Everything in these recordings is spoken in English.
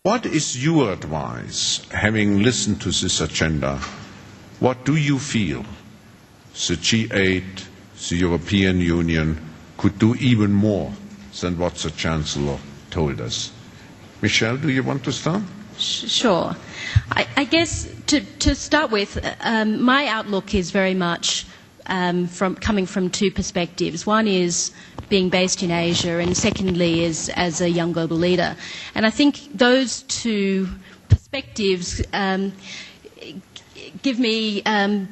What is your advice, having listened to this agenda? What do you feel the G8, the European Union, could do even more than what the Chancellor told us? Michelle, do you want to start? Sure. I guess to start with, my outlook is very much coming from two perspectives. One is being based in Asia, and secondly is as a young global leader. And I think those two perspectives give me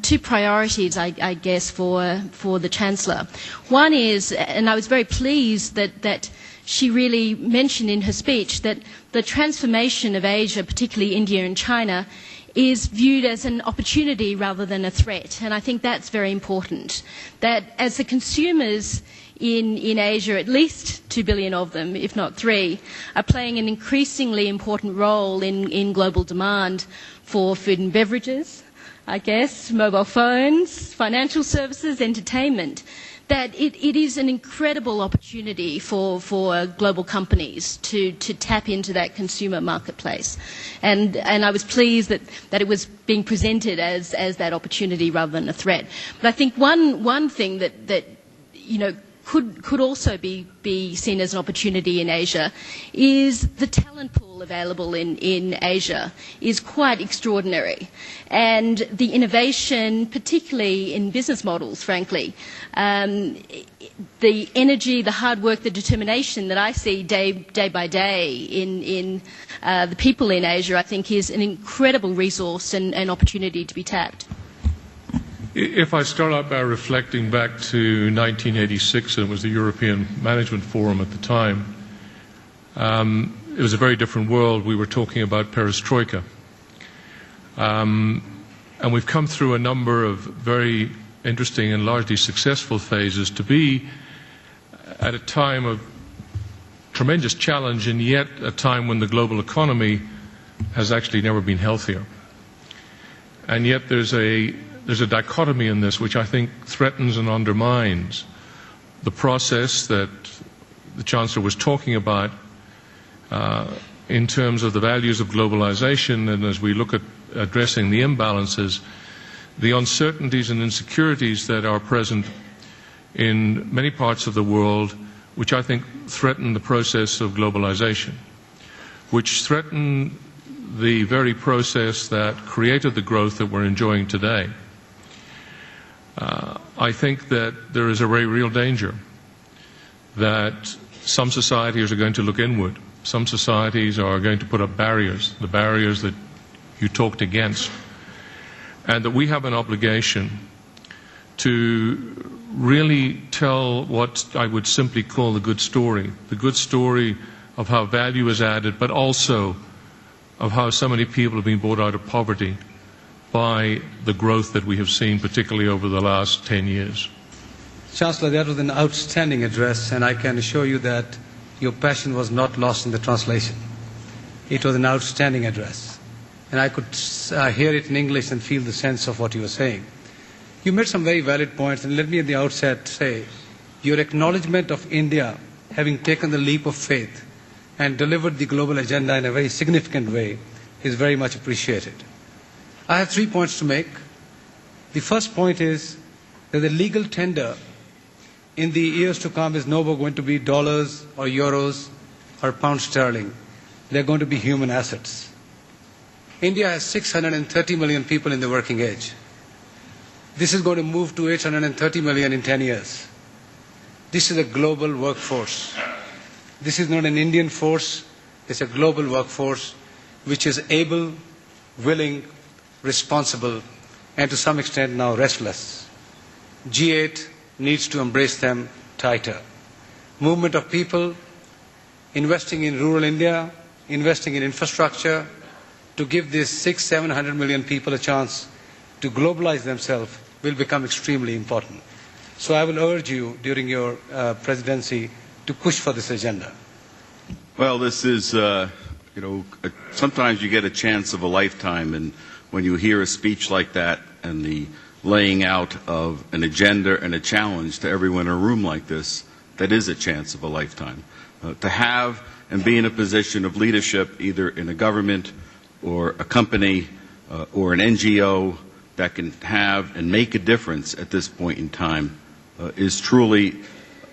two priorities, I guess, for the Chancellor. One is, and I was very pleased that she really mentioned in her speech, that the transformation of Asia, particularly India and China, is viewed as an opportunity rather than a threat. And I think that's very important. That as the consumers in Asia, at least 2 billion of them, if not 3, are playing an increasingly important role in global demand for food and beverages, I guess, mobile phones, financial services, entertainment, that it is an incredible opportunity for global companies to tap into that consumer marketplace. And I was pleased that it was being presented as that opportunity rather than a threat. But I think one thing that you know, could also be seen as an opportunity in Asia is the talent pool available in Asia is quite extraordinary. And the innovation, particularly in business models, frankly, the energy, the hard work, the determination that I see day by day in the people in Asia, I think is an incredible resource and opportunity to be tapped. If I start out by reflecting back to 1986, it was the European Management Forum at the time, it was a very different world. We were talking about perestroika. And we've come through a number of very interesting and largely successful phases to be at a time of tremendous challenge, and yet a time when the global economy has actually never been healthier. And yet there's a dichotomy in this which I think threatens and undermines the process that the Chancellor was talking about in terms of the values of globalization, and as we look at addressing the imbalances, the uncertainties and insecurities that are present in many parts of the world, which I think threaten the process of globalization, which threaten the very process that created the growth that we're enjoying today. I think that there is a very real danger that some societies are going to look inward. Some societies are going to put up barriers, the barriers that you talked against, and that we have an obligation to really tell what I would simply call the good story of how value is added, but also of how so many people have been brought out of poverty by the growth that we have seen, particularly over the last 10 years. Chancellor, that was an outstanding address, and I can assure you that your passion was not lost in the translation. It was an outstanding address, and I could hear it in English and feel the sense of what you were saying. You made some very valid points, and let me at the outset say, your acknowledgement of India having taken the leap of faith and delivered the global agenda in a very significant way is very much appreciated. I have 3 points to make. The first point is that the legal tender in the years to come is no more going to be dollars or euros or pound sterling. They're going to be human assets. India has 630 million people in the working age. This is going to move to 830 million in 10 years. This is a global workforce. This is not an Indian force. It's a global workforce which is able, willing, responsible, and to some extent now restless. G8 needs to embrace them tighter. Movement of people, investing in rural India, investing in infrastructure, to give these 600-700 million people a chance to globalize themselves will become extremely important. So I will urge you during your presidency to push for this agenda. Well, this is, sometimes you get a chance of a lifetime, and when you hear a speech like that and the laying out of an agenda and a challenge to everyone in a room like this, that is a chance of a lifetime. to have and be in a position of leadership, either in a government or a company or an NGO that can have and make a difference at this point in time is truly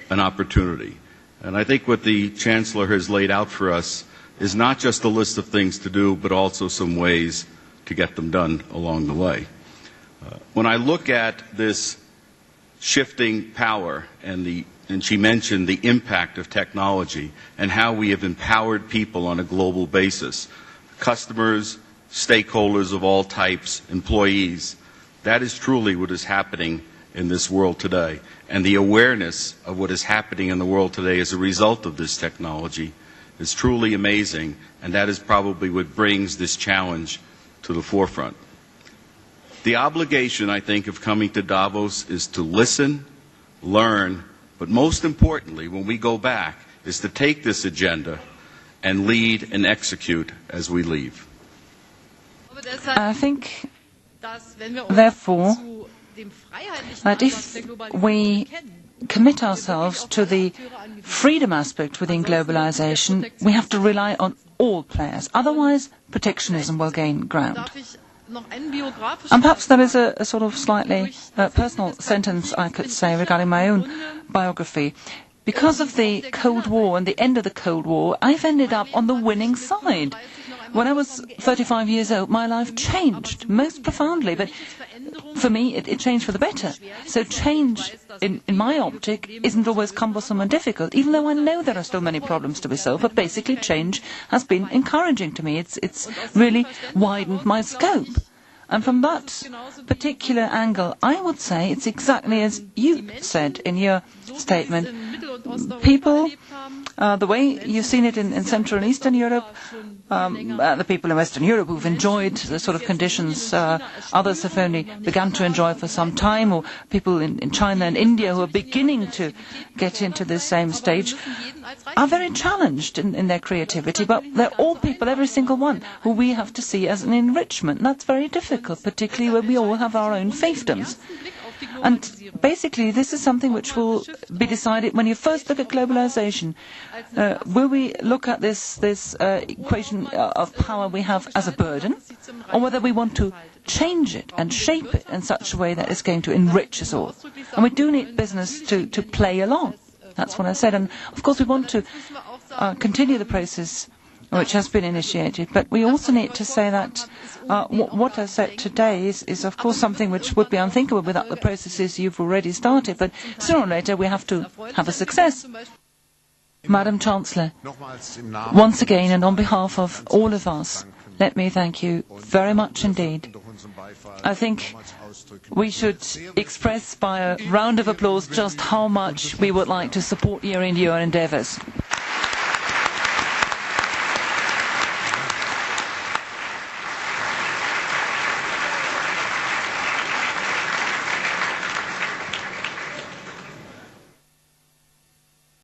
an opportunity. And I think what the Chancellor has laid out for us is not just a list of things to do, but also some ways to get them done along the way. When I look at this shifting power and she mentioned the impact of technology and how we have empowered people on a global basis, customers, stakeholders of all types, employees, that is truly what is happening in this world today. And the awareness of what is happening in the world today as a result of this technology is truly amazing, and that is probably what brings this challenge to the forefront. The obligation, I think, of coming to Davos is to listen, learn, but most importantly, when we go back, is to take this agenda and lead and execute as we leave. I think, therefore, that if we commit ourselves to the freedom aspect within globalization, we have to rely on all players. Otherwise, protectionism will gain ground. And perhaps there is a sort of slightly personal sentence I could say regarding my own biography. Because of the Cold War and the end of the Cold War, I've ended up on the winning side. When I was 35 years old, my life changed most profoundly, but for me, it changed for the better. So change, in my optic, isn't always cumbersome and difficult, even though I know there are still many problems to be solved, but basically change has been encouraging to me. It's really widened my scope. And from that particular angle, I would say it's exactly as you said in your statement. People, the way you've seen it in Central and Eastern Europe, the people in Western Europe who've enjoyed the sort of conditions others have only begun to enjoy for some time, or people in China and India who are beginning to get into this same stage, are very challenged in their creativity, but they're all people, every single one, who we have to see as an enrichment. That's very difficult, particularly when we all have our own fiefdoms. And basically, this is something which will be decided when you first look at globalization. Will we look at this equation of power we have as a burden, or whether we want to change it and shape it in such a way that it's going to enrich us all? And we do need business to play along. That's what I said. And of course, we want to continue the process which has been initiated. But we also need to say that what I said today is of course something which would be unthinkable without the processes you've already started. But sooner or later we have to have a success. Madam Chancellor, once again and on behalf of all of us, let me thank you very much indeed. I think we should express by a round of applause just how much we would like to support you in your endeavours.